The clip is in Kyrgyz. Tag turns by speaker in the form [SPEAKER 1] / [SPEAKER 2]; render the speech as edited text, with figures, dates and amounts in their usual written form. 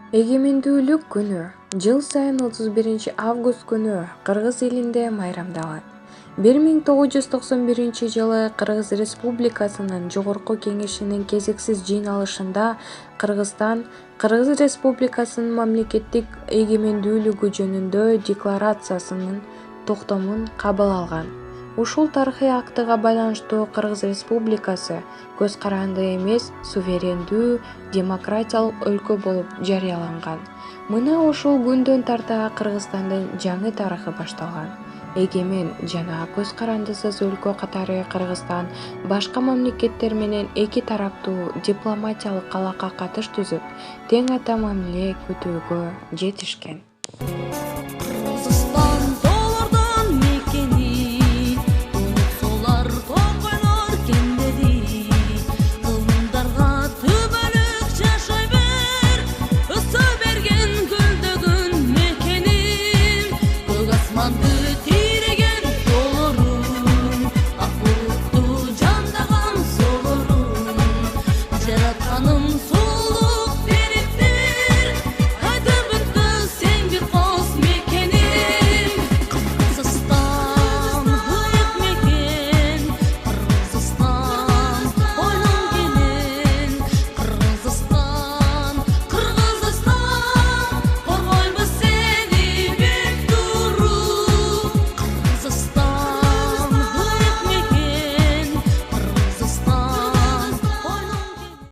[SPEAKER 1] Эгемендүүлүк күнү жыл сайын 31 август күнү Кыргыз элинде майрамдалат. 1991-жылы Кыргыз Республикасынын Жогорку Кеңешинин кезексиз жыйналышында Кыргызстан Кыргыз Республикасынын мамлекеттик эгемендүүлүгү жөнүндө декларациясынын токтомун кабыл алган. Ушул тарыхый актыга байланыштуу Кыргыз Республикасы көз каранды эмес, суверендүү, демократиялык өлкө болуп жарыяланган. Мына ушул күндөн тарта Кыргызстандын жаңы тарыхы башталган. Эгемен жана көз карандысыз өлкө катары Кыргызстан башка мамлекеттер менен эки тараптуу дипломатиялык алака катыш түзүп, тең ата мамиле күтүүгө жетишкен.